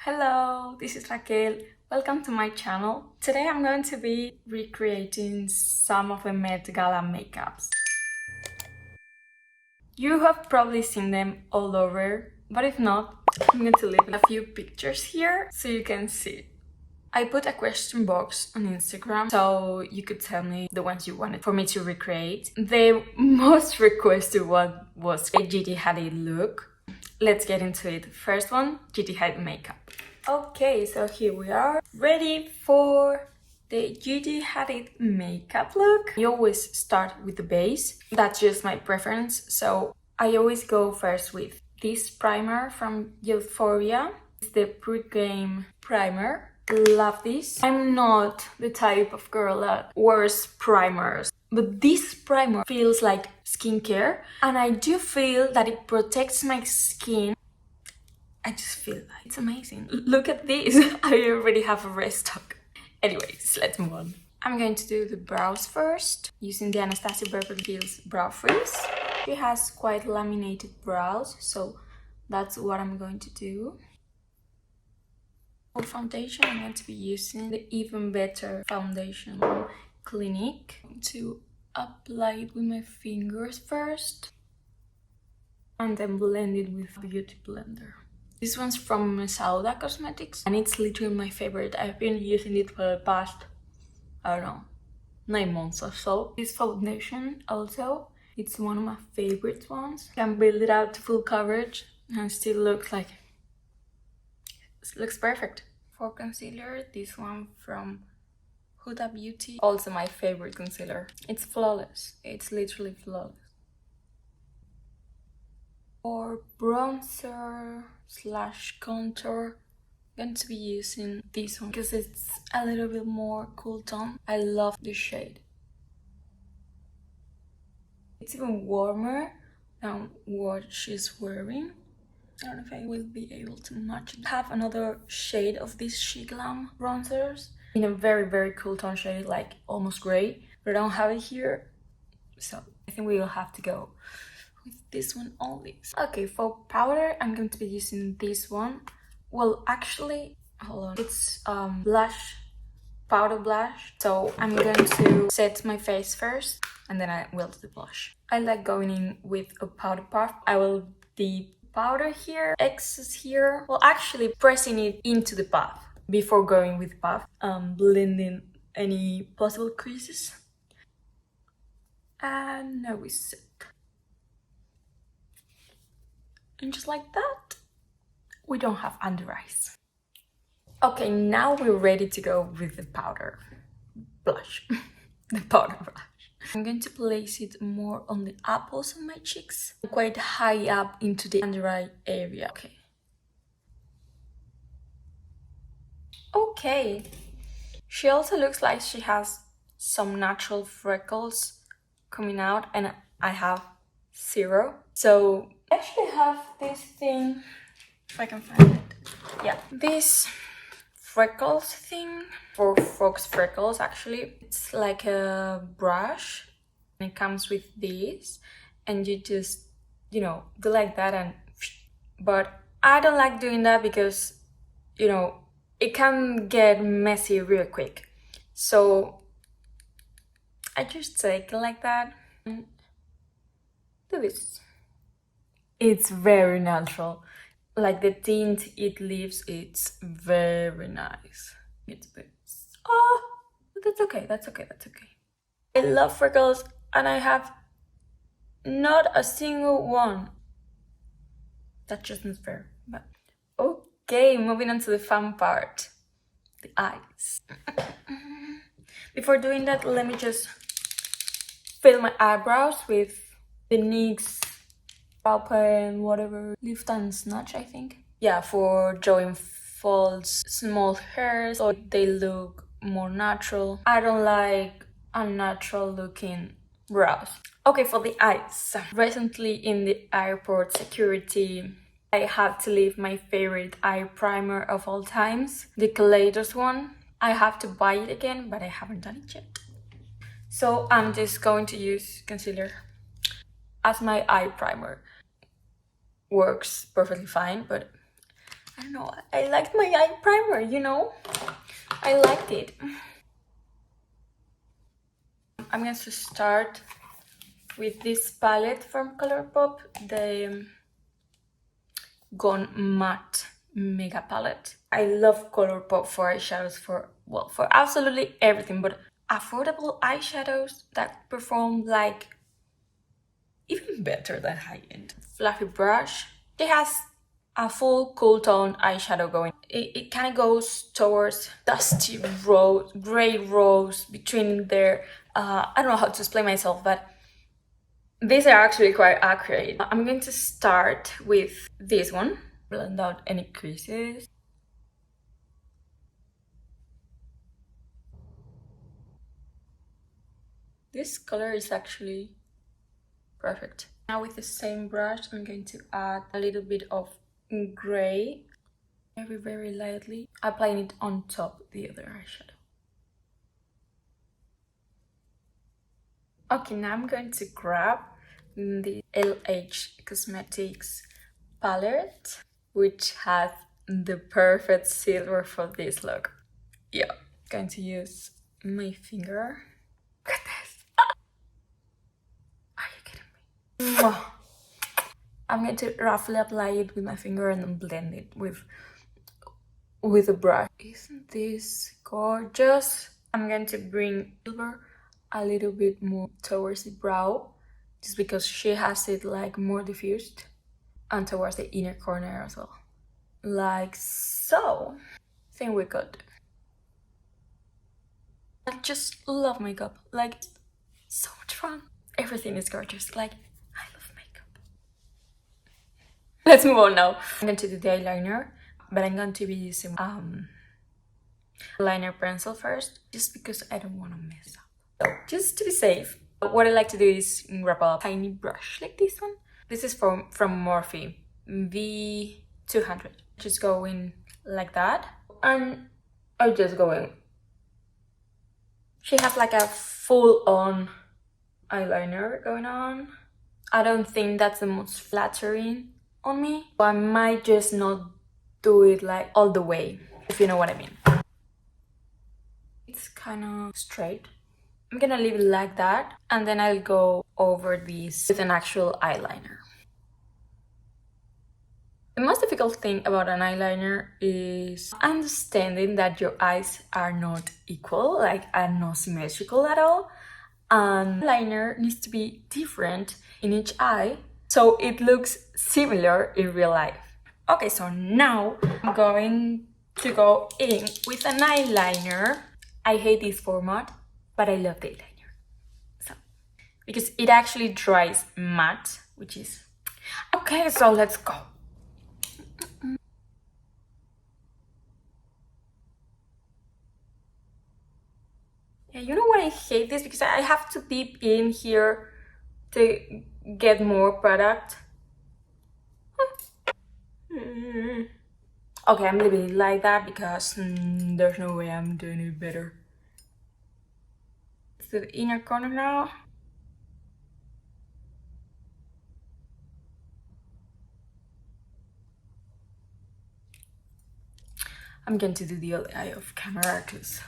Hello, this is Raquel. Welcome to my channel. Today I'm going to be recreating some of the Met Gala makeups. You have probably seen them all over, but if not, I'm going to leave a few pictures here so you can see. I put a question box on Instagram so you could tell me the ones you wanted for me to recreate. The most requested one was a Gigi Hadid look. Let's get into it. First one, Gigi Hadid makeup. Okay, so here we are, ready for the Gigi Hadid makeup look. You always start with the base. That's just my preference. So I always go first with this primer from Youthforia. It's the pregame primer. Love this. I'm not the type of girl that wears primers, but this primer feels like skincare, and I do feel that it protects my skin. I just feel like it's amazing. Look at this. I already have a restock. Anyways, let's move on. I'm going to do the brows first using the Anastasia Beverly Hills Brow Freeze. She has quite laminated brows, so that's what I'm going to do. For foundation, I'm going to be using the Even Better foundation from Clinique. To apply it with my fingers first and then blend it with a beauty blender. This one's from Huda Cosmetics and it's literally my favorite. I've been using it for the past, I don't know, 9 months or so. This foundation also, it's one of my favorite ones. You can build it out to full coverage and still looks like, it looks perfect. For concealer, this one from Huda Beauty, also my favorite concealer. It's flawless, it's literally flawless. For bronzer / contour, I'm going to be using this one because it's a little bit more cool tone. I love this shade. It's even warmer than what she's wearing. I don't know if I will be able to match it. I have another shade of these sheglam bronzers in a very cool tone shade, like almost gray, but I don't have it here, so I think we will have to go with this one only. Okay, for powder, I'm going to be using this one. Well, actually, hold on, it's blush, powder blush. So I'm going to set my face first and then I will do the blush. I like going in with a powder puff. I will dip powder here, excess here. Well, actually pressing it into the puff before going with puff, blending any possible creases. And now we set. And just like that, we don't have under eyes. Okay, now we're ready to go with the powder blush. The powder blush. I'm going to place it more on the apples of my cheeks, quite high up into the under eye area. Okay. She also looks like she has some natural freckles coming out, and I have 0. So I actually have this thing, if I can find it. Yeah, this freckles thing for fox freckles. Actually, it's like a brush and it comes with this, and you just, you know, do like that. And but I don't like doing that because, you know, it can get messy real quick, so I just take it like that and do this. It's very natural. Like the tint it leaves, it's very nice. It's a bit... Oh, but that's okay, that's okay, that's okay. I love freckles and I have not a single one. That just isn't fair, but... Okay, moving on to the fun part. The eyes. Before doing that, let me just fill my eyebrows with the NYX brow pen, whatever, lift and snatch, I think. Yeah, for drawing false small hairs so they look more natural. I don't like unnatural looking brows. Okay, for the eyes. Recently in the airport security, I had to leave my favorite eye primer of all times, the Kaleidos one. I have to buy it again, but I haven't done it yet. So I'm just going to use concealer as my eye primer. Works perfectly fine, but I don't know, I liked my eye primer, you know? I liked it. I'm going to start with this palette from Colourpop, the Gone Matte Mega Palette. I love Colourpop for eyeshadows for absolutely everything, but affordable eyeshadows that perform like even better than high-end. Fluffy brush. It has a full cool tone eyeshadow going. It kind of goes towards dusty rose, gray rose between there. I don't know how to explain myself, but these are actually quite accurate. I'm going to start with this one. Blend out any creases. This color is actually perfect. Now with the same brush, I'm going to add a little bit of gray, very lightly, applying it on top of the other eyeshadow. Okay, now I'm going to grab the LH Cosmetics palette, which has the perfect silver for this look. Yeah, going to use my finger. Look at this. Are you kidding me? I'm going to roughly apply it with my finger and then blend it with a brush. Isn't this gorgeous? I'm going to bring silver a little bit more towards the brow, just because she has it like more diffused, and towards the inner corner as well, like so. I think we're good. I just love makeup, like so much fun. Everything is gorgeous, like I love makeup. Let's move on now. I'm going to do the eyeliner, but I'm going to be using liner pencil first, just because I don't want to mess up. So just to be safe, what I like to do is grab a tiny brush like this one. This is from Morphe V200. Just going like that, and I just going. She has like a full-on eyeliner going on. I don't think that's the most flattering on me, so I might just not do it like all the way, if you know what I mean. It's kind of straight. I'm gonna leave it like that, and then I'll go over this with an actual eyeliner. The most difficult thing about an eyeliner is understanding that your eyes are not equal, like are not symmetrical at all. And eyeliner needs to be different in each eye, so it looks similar in real life. Okay, so now I'm going to go in with an eyeliner. I hate this format, but I love the eyeliner. So, because it actually dries matte, which is... Okay, so let's go. Yeah, you know why I hate this? Because I have to dip in here to get more product. Okay, I'm leaving it like that because there's no way I'm doing it better. To the inner corner now. I'm going to do the other eye off camera because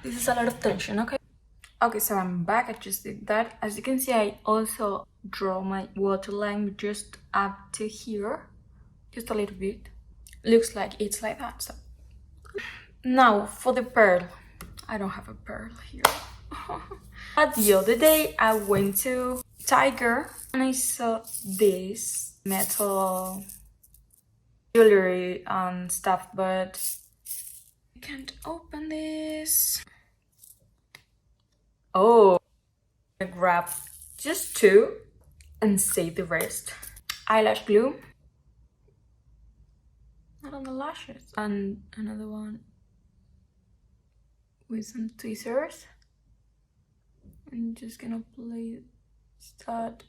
this is a lot of tension, okay? Okay, so I'm back. I just did that. As you can see, I also draw my waterline just up to here, just a little bit. Looks like it's like that. So now for the pearl. I don't have a pearl here. But the other day I went to Tiger and I saw this metal jewelry and stuff, but I can't open this. Oh, I grabbed just two and save the rest. Eyelash glue, not on the lashes, and another one with some tweezers. I'm just gonna place that.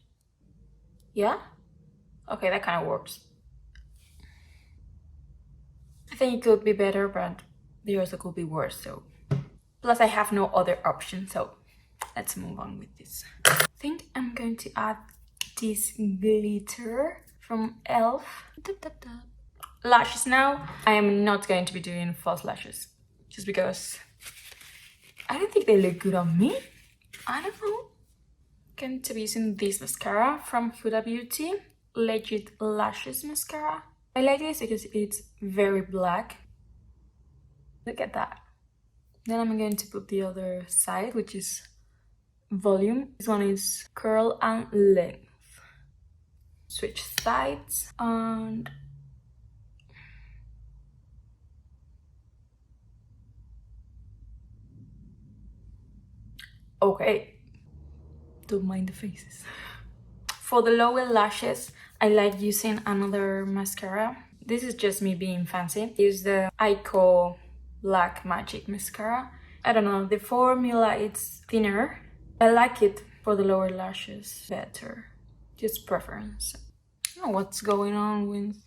Yeah? Okay, that kind of works. I think it could be better, but they also could be worse, so. Plus I have no other option, so let's move on with this. I think I'm going to add this glitter from e.l.f. lashes now. I am not going to be doing false lashes just because I don't think they look good on me. I don't know. I'm going to be using this mascara from Huda Beauty, Legit Lashes Mascara. I like this because it's very black. Look at that. Then I'm going to put the other side, which is volume. This one is curl and length. Switch sides and okay, don't mind the faces. For the lower lashes, I like using another mascara. This is just me being fancy. It's the Kiko Black Magic Mascara. I don't know, the formula is thinner. I like it for the lower lashes better. Just preference. I don't know what's going on with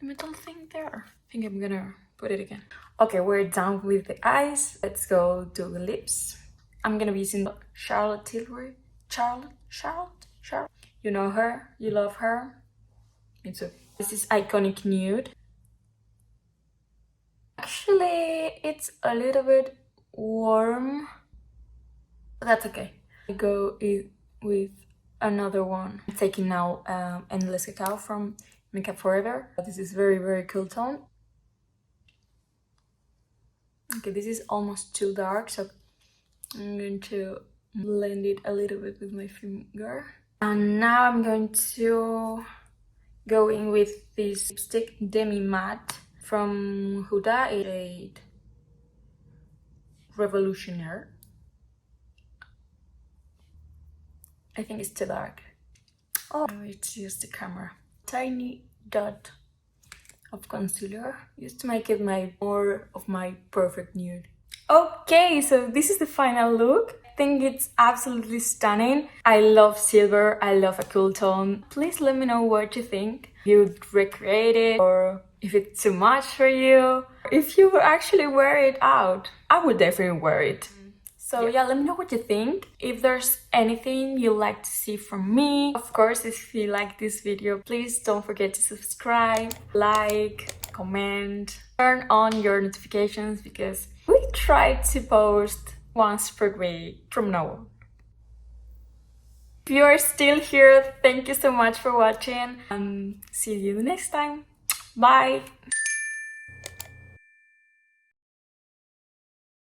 the metal thing there. I think I'm gonna put it again. Okay, we're done with the eyes. Let's go do the lips. I'm gonna be using Charlotte Tilbury. Charlotte. You know her, you love her. Me too. This is Iconic Nude. Actually, it's a little bit warm, but that's okay. I go with another one. I'm taking now Endless Cacao from Makeup Forever. This is very cool tone. Okay, this is almost too dark, so I'm going to blend it a little bit with my finger. And now I'm going to go in with this lipstick Demi Matte from Huda, shade Revolutionaire. I think it's too dark. Oh, let's use the camera. Tiny dot of concealer, just to make it more of my perfect nude. Okay, so this is the final look. I think it's absolutely stunning. I love silver, I love a cool tone. Please let me know what you think. If you recreate it, or if it's too much for you. If you actually wear it out, I would definitely wear it. So yeah, let me know what you think. If there's anything you'd like to see from me. Of course, if you like this video, please don't forget to subscribe, like, comment, turn on your notifications because we try to post once per week from now on. If you are still here, thank you so much for watching and see you next time. Bye!